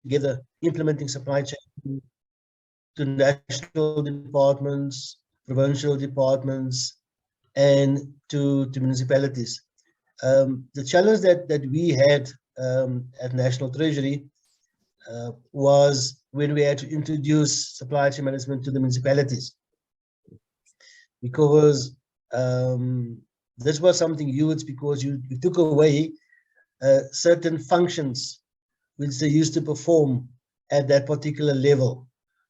together, implementing supply chain to national departments, provincial departments, and to municipalities. The challenge that we had at National Treasury was when we had to introduce supply chain management to the municipalities, because this was something huge, because you took away certain functions which they used to perform at that particular level,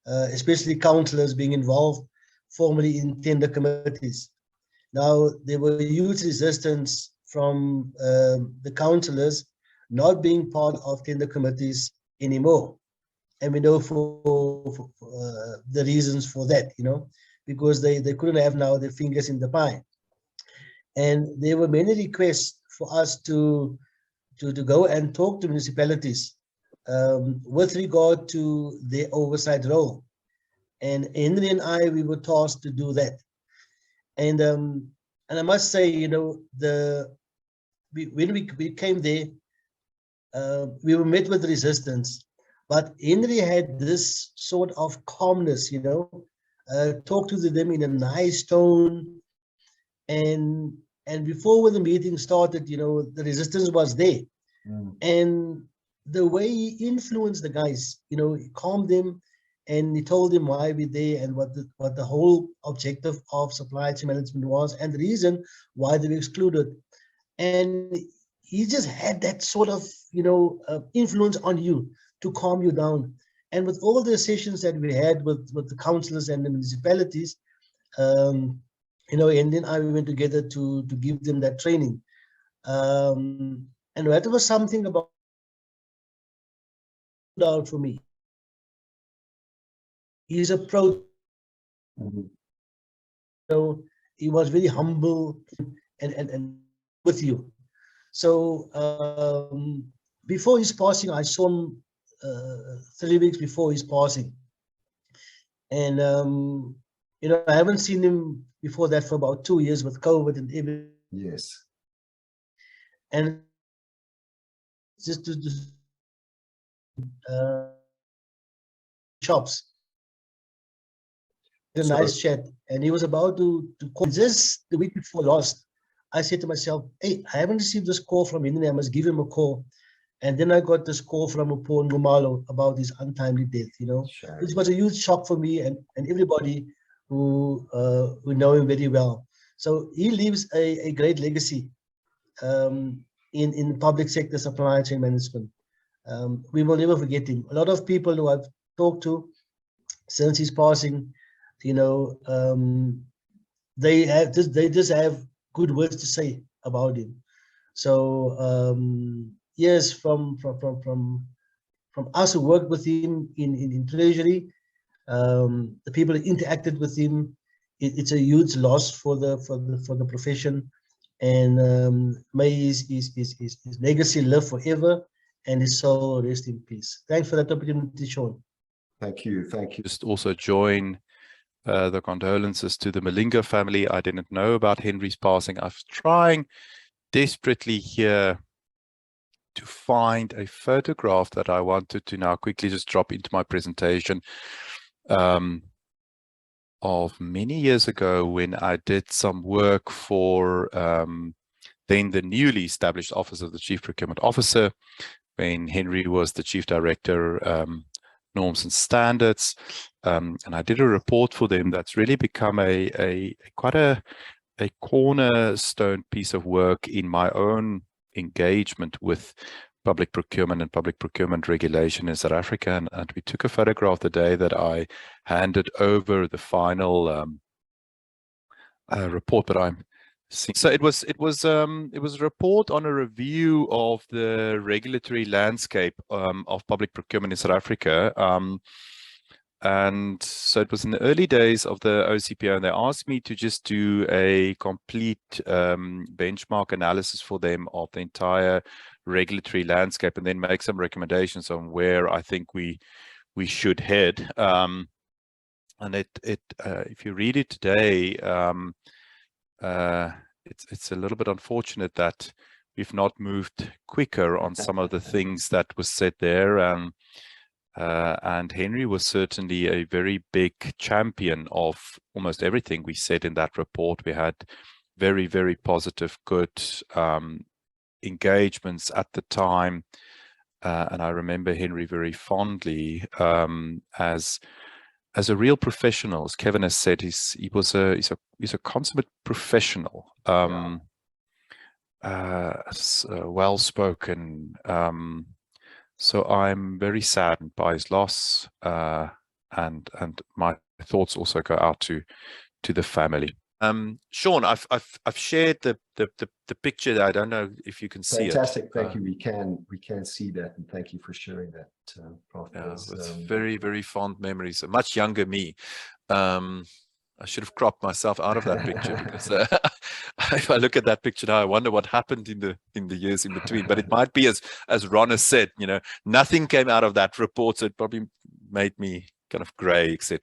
especially councillors being involved formally in tender committees. Now, there were huge resistance from the councillors not being part of tender committees anymore. And we know for the reasons for that, because they couldn't have now their fingers in the pie. And there were many requests for us to go and talk to municipalities with regard to their oversight role. And Henry and I, we were tasked to do that. And I must say, when we came there, we were met with resistance. But Henry had this sort of calmness, talk to them in a nice tone. And before the meeting started, the resistance was there. And the way he influenced the guys, he calmed them, and he told them why we're there and what the whole objective of supply chain management was, and the reason why they were excluded. And he just had that sort of, influence on you to calm you down. And with all the sessions that we had with the councillors and the municipalities, and then I went together to give them that training. And that was something about out for me. His approach, he was very humble and with you. So before his passing, I saw him 3 weeks before his passing. And, I haven't seen him before that for about 2 years with COVID and everything. Yes. And just to shops. A nice chat, and he was about to call. Just the week before last, I said to myself, hey, I haven't received this call from him, I must give him a call. And then I got this call from Upon Ngumalo about his untimely death, Sure. Which was a huge shock for me and everybody who know him very well. So he leaves a great legacy in public sector supply chain management. We will never forget him. A lot of people who I've talked to since his passing, they just have good words to say about him. So yes, from us who worked with him in Treasury, the people who interacted with him, it's a huge loss for the profession. And may his legacy live forever and his soul rest in peace. Thanks for that opportunity, Sean. Thank you. Just also join the condolences to the Malinga family. I didn't know about Henry's passing. I was trying desperately here to find a photograph that I wanted to now quickly just drop into my presentation of many years ago when I did some work for then the newly established Office of the Chief Procurement Officer, when Henry was the Chief Director, Norms and Standards, and I did a report for them that's really become quite a cornerstone piece of work in my own engagement with public procurement and public procurement regulation in South Africa. And we took a photograph the day that I handed over the final report that I'm seeing. So it was a report on a review of the regulatory landscape of public procurement in South Africa. And so it was in the early days of the OCPO, and they asked me to just do a complete benchmark analysis for them of the entire regulatory landscape, and then make some recommendations on where I think we should head. And if you read it today, it's a little bit unfortunate that we've not moved quicker on some of the things that was said there. And Henry was certainly a very big champion of almost everything we said in that report. We had very, very positive, good engagements at the time. And I remember Henry very fondly as a real professional. As Kevin has said, he's a consummate professional. Well-spoken. So I'm very saddened by his loss, and my thoughts also go out to the family. Sean, I've shared the picture. I don't know if you can see it. Fantastic, thank you. We can see that, and thank you for sharing that, Prof. It's very, very fond memories. A much younger me. I should have cropped myself out of that picture because if I look at that picture now, I wonder what happened in the years in between. But it might be as Ron has said, nothing came out of that report, so it probably made me kind of grey, etc.